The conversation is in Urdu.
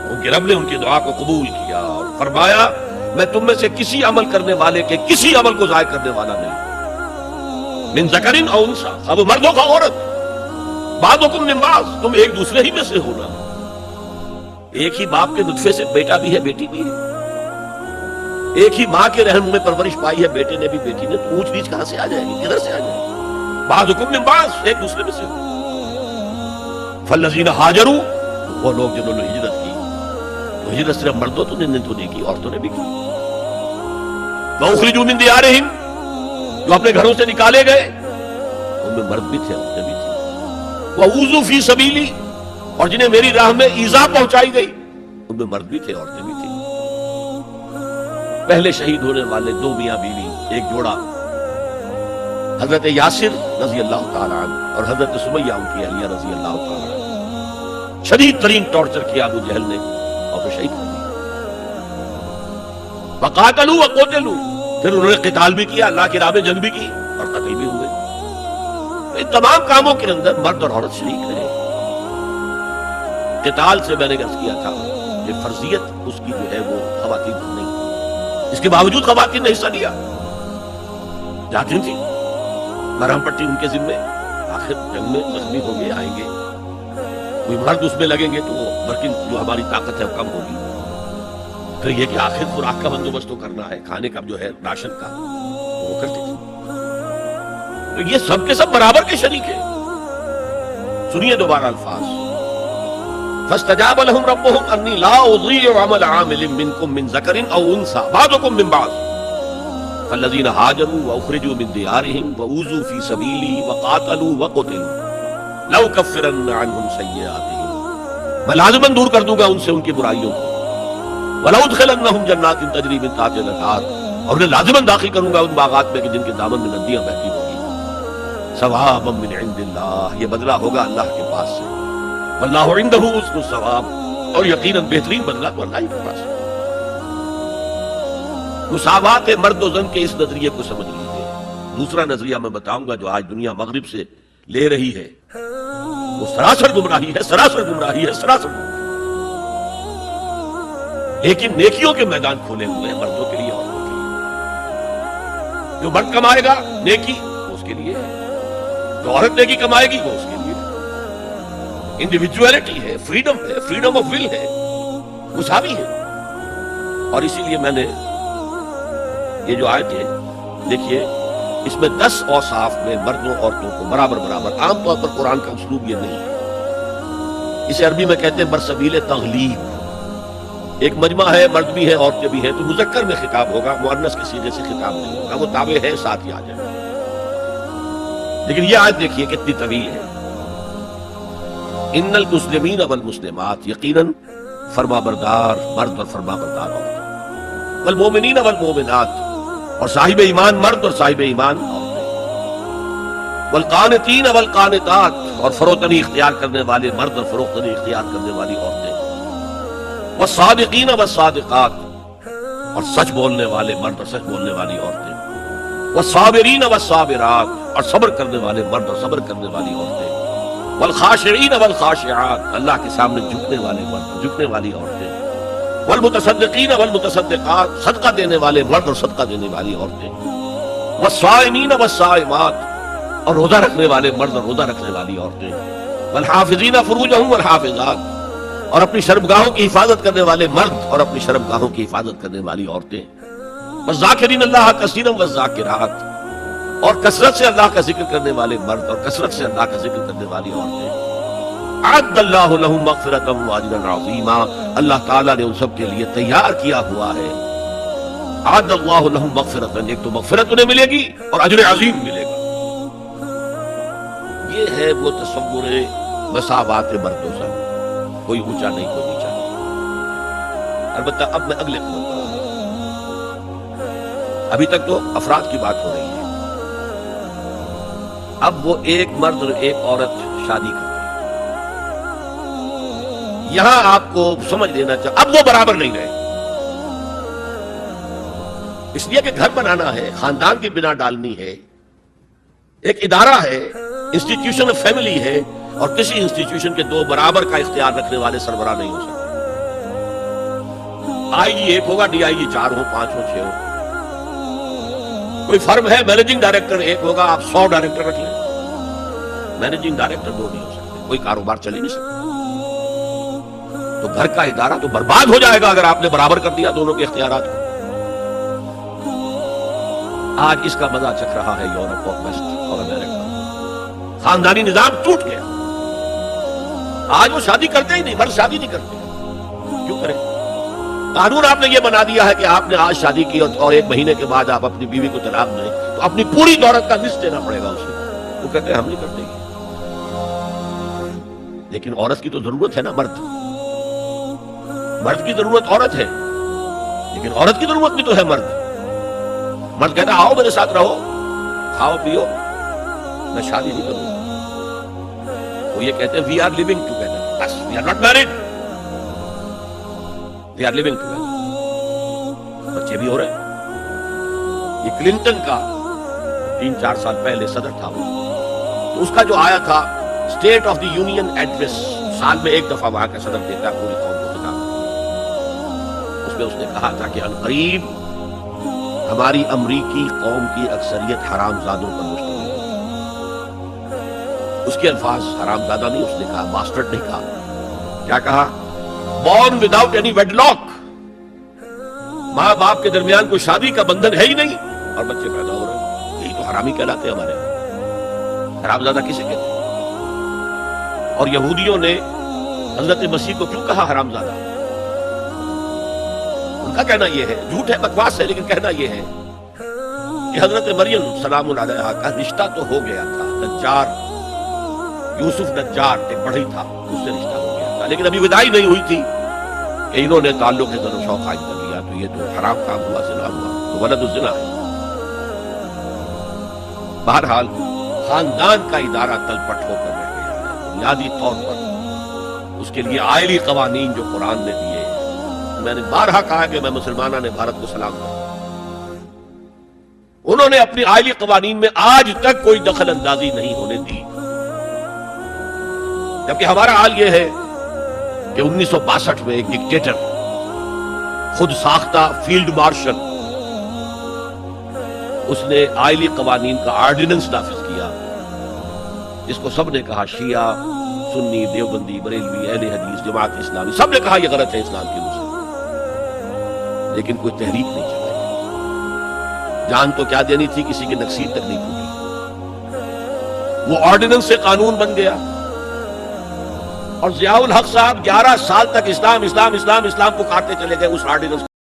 ان کے رب نے ان کی دعا کو قبول کیا اور فرمایا میں تم میں سے کسی عمل کرنے والے کے کسی عمل کو ضائع کرنے والا نہیں، من ذکرن او انثی، اب مرد ہو کا عورت، بعضکم من بعض، تم ایک دوسرے ہی میں سے ہونا، ایک ہی باپ کے نطفے سے بیٹا بھی ہے بیٹی بھی ہے، ایک ہی ماں کے رحم میں پرورش پائی ہے بیٹے نے بھی بیٹی نے، تو اونچ نیچ کہاں سے آ جائے گی، کدھر سے آ جائے گی؟ بعضکم من بعض، ایک دوسرے میں سے ہو۔ فالذین ہاجروا، وہ لوگ جنہوں نے ہجرت کی، تو ہجرت صرف مردوں تو نے نہیں کی، عورتوں نے بھی کی، وَأُخْرِجُوا مِن دِيَارِهِمْ، جو اپنے گھروں سے نکالے گئے، ان میں مرد بھی تھے عورتیں بھی تھیں، وَأُوذُوا فِي سَبِيلِي، اور جنہیں میری راہ میں ایذا پہنچائی گئی، ان میں مرد بھی تھے عورتیں بھی تھیں۔ پہلے شہید ہونے والے دو میاں بیوی، ایک جوڑا، حضرت یاسر رضی اللہ تعالیٰ عنہ اور حضرت سمیہ ان کی اہلیہ رضی اللہ تعالیٰ عنہ، شدید ترین ٹارچر کیا ابو جہل نے اور پھر شہید کر دیا۔ وقاتلوا وقتلوا، پھر انہوں نے قتال بھی کیا، اللہ کی راہ میں جنگ بھی کی اور قتل بھی ہوئے۔ ان تمام کاموں کے اندر مرد اور عورت شریک رہے۔ قتال سے میں نے عرض کیا تھا کہ فرضیت اس کی جو ہے وہ خواتین پر نہیں، اس کے باوجود خواتین نے حصہ لیا، جاتی تھی، مرہم پٹی ان کے ذمے، آخر جنگ میں زخمی ہوں گے آئیں گے، کوئی مرد اس میں لگیں گے تو وہ ورکنگ جو ہماری طاقت ہے وہ کم ہوگی، پھر یہ کہ آخر خوراک کا بندوبست تو کرنا ہے، کھانے کا جو ہے راشن کا وہ کرتی تھی۔ تو یہ سب کے سب برابر کے شریک ہیں۔ سنیے دوبارہ الفاظ، فاستجاب لهم ربهم انی لا اضیع عمل عامل منکم من ذکر او انثى بعضکم من بعض فالذین هاجروا واخرجوا من دیارهم واوذوا فی سبیلی وقاتلوا وقتلوا لأکفرن عنهم سیئاتهم، میں لازماً دور کر دوں گا ان سے ان کی برائیوں کو، ولأدخلنهم جنات تجری من تحتها الانہار، اور انہیں لازماً داخل کروں گا ان باغات میں کہ جن کے دامن میں ندیاں بہتی ہوں گی، ثوابا من عند اللہ، یہ بدلہ ہوگا اللہ کے پاس سے، واللہ عندہ حسن الثواب، اور یقیناً بہترین بدلہ تو اللہ ہی کے پاس ہے۔ مساوات مرد و زن کے اس نظریے کو سمجھ لیجیے۔ دوسرا نظریہ میں بتاؤں گا جو آج دنیا مغرب سے لے رہی ہے، وہ سراسر گمراہی ہے، سراسر گمراہی ہے، سراسر گمراہی۔ لیکن نیکیوں کے میدان کھولے ہوئے ہیں مردوں کے لیے، عورتوں کے لیے۔ جو مرد کمائے گا نیکی وہ اس کے لیے ہے، جو عورت نیکی کمائے گی وہ اس کے لیے ہے۔ انڈیویجویلٹی ہے، فریڈم ہے، فریڈم آف ول ہے، مساوی ہے۔ اور اسی لیے میں نے یہ جو آیت ہے دیکھیے، اس میں 10 اوصاف میں مردوں عورتوں کو برابر برابر، عام طور پر قرآن کا اسلوب یہ نہیں ہے، اسے عربی میں کہتے ہیں برسبیل تغلیب۔ ایک مجمع ہے، مرد بھی ہے عورتیں بھی ہیں، تو مذکر میں خطاب ہوگا، مؤنث کے صیغے سے خطاب نہیں ہوگا، وہ تابع ہے ساتھ ہی آ جائے۔ لیکن یہ آیت دیکھیے کتنی طویل ہے، ان المسلمین والمسلمات، یقیناً فرما بردار مرد اور فرما بردار عورت، والمومنین والمومنات، اور صاحب ایمان مرد اور صاحب ایمان عورتیں، والقانتین والقانتات، اور فروتنی اختیار کرنے والے مرد اور فروتنی اختیار کرنے والی عورتیں، والصادقین والصادقات، اور سچ بولنے والے مرد اور سچ بولنے والی عورتیں، والصابرین والصابرات، اور صبر کرنے والے مرد اور صبر کرنے والی عورتیں، والخاشعین والخاشعات، اللہ کے سامنے جھکنے والے مرد اور جھکنے والی عورتیں، والمتصدقین والمتصدقات، صدقہ دینے والے مرد اور صدقہ دینے والی عورتیں، والصائمین والصائمات، اور روزہ رکھنے والے مرد اور روزہ رکھنے والی عورتیں، والحافظین فروجہم والحافظات، اور اپنی شرمگاہوں کی حفاظت کرنے والے مرد اور اپنی شرمگاہوں کی حفاظت کرنے والی عورتیں، والذاکرین اللہ کثیرا والذاکرات، اور کثرت سے اللہ کا ذکر کرنے والے مرد اور کثرت سے اللہ کا ذکر کرنے والی عورتیں، اعد اللہ لہم مغفرۃ واجرا عظیما، اللہ تعالیٰ نے ان سب کے لیے تیار کیا ہوا ہے، اعد اللہ لہم مغفرۃ، ایک تو مغفرت انہیں ملے گی اور اجر عظیم ملے گا۔ یہ ہے وہ تصور مساوات مرد و زن، کوئی اونچا نہیں کوئی نیچا نہیں۔ البتہ اب میں اگلے قدم پر آؤں، ابھی تک تو افراد کی بات ہو رہی ہے، اب وہ ایک مرد اور ایک عورت شادی کرتے ہیں، یہاں آپ کو سمجھ لینا چاہیے اب وہ برابر نہیں رہے، اس لیے کہ گھر بنانا ہے، خاندان کی بنا ڈالنی ہے، ایک ادارہ ہے، انسٹیٹیوشن آف فیملی ہے، اور کسی انسٹیٹیوشن کے 2 برابر کا اختیار رکھنے والے سربراہ نہیں ہو سکتے. آئی جی 1 ہوگا, ڈی آئی جی 4 ہو, 5 ہو, 6 ہو. کوئی فرم ہے مینیجنگ ڈائریکٹر 1 ہوگا, آپ 100 ڈائریکٹر رکھ لیں, مینیجنگ ڈائریکٹر 2 نہیں ہو سکتے, کوئی کاروبار چل ہی نہیں سکتا. تو گھر کا ادارہ تو برباد ہو جائے گا اگر آپ نے برابر کر دیا دونوں کے اختیارات کو. آج اس کا مزہ چکھ رہا ہے یورپ اور ویسٹ اور امریکہ. خاندانی نظام ٹوٹ گیا. آج وہ شادی کرتے ہی نہیں, مرد شادی نہیں کرتے. کیوں کریں؟ قانون آپ نے یہ بنا دیا ہے کہ آپ نے آج شادی کی اور 1 مہینے کے بعد آپ اپنی بیوی کو طلاق دیں تو اپنی پوری دولت کا نصف دینا پڑے گا اسے. وہ کہتے ہیں ہم نہیں کرتے. لیکن عورت کی تو ضرورت ہے نا, مرد کی ضرورت عورت ہے, لیکن عورت کی ضرورت بھی تو ہے مرد. مرد کہتا ہے آؤ میرے ساتھ رہو, کھاؤ پیو, میں شادی نہیں کروں. وہ یہ کہتے ہیں وی آر لیونگ ٹوگیدر, بس we are not married, we are living together. بچے بھی ہو رہے ہیں. یہ کلنٹن کا 3-4 سال پہلے صدر تھا وہ, تو اس کا جو آیا تھا state of the union address, سال میں 1 دفعہ وہاں کا صدر دیتا ہے پوری قوم کو خطاب. اس میں اس نے کہا تھا کہ عنقریب ہماری امریکی قوم کی اکثریت حرام زادوں پر مشتمل ہے. اس کے الفاظ حرام زادہ نہیں, اس نے کہا باسٹرڈ نہیں کہا. کیا کہا؟ born without any wedlock, ماں باپ کے درمیان کوئی شادی کا بندھن ہے ہی نہیں اور بچے پیدا ہو رہے ہیں. یہی تو حرامی کہلاتے ہیں ہمارے. حرام زادہ کسے کہتے ہیں؟ اور یہودیوں نے حضرت مسیح کو کیوں کہا حرام زادہ؟ ان کا کہنا یہ ہے, جھوٹ ہے, بکواس ہے, لیکن کہنا یہ ہے کہ حضرت مریم سلام علیہا کا رشتہ تو ہو گیا تھا, نجار یوسف نجار ایک بڑھئی تھا, اس سے رشتہ ہو گیا تھا, لیکن ابھی وداعی نہیں ہوئی تھی کہ انہوں نے تعلق زن و شوق قائم کر لیا. تو یہ تو حرام کام ہوا, زنا ہوا, تو ولد الزنا ہے. بہرحال خاندان کا ادارہ تلپٹ ہو کر رہ گیا ہے. بنیادی طور پر اس کے لیے آئلی قوانین جو قرآن نے دیے, میں نے بارہا کہا کہ میں مسلمانوں نے بھارت کو سلام کرتا, انہوں نے اپنی آئلی قوانین میں آج تک کوئی دخل اندازی نہیں ہونے دی. جبکہ ہمارا حال یہ ہے کہ 1962 میں ایک ڈکٹیٹر, خود ساختہ فیلڈ مارشل, اس نے آئلی قوانین کا آرڈیننس نافذ کیا, جس کو سب نے کہا شیعہ, سنی, دیوبندی, بریلوی, اہل حدیث, جماعت اسلامی, سب نے کہا یہ غلط ہے اسلام کی روح سے. لیکن کوئی تحریک نہیں چلائی. جان تو کیا دینی تھی, کسی کی نکسیر تک نہیں پھوٹی. وہ آرڈیننس سے قانون بن گیا اور ضیاء الحق صاحب 11 سال تک اسلام اسلام اسلام اسلام پکارتے چلے گئے اس آرڈیننس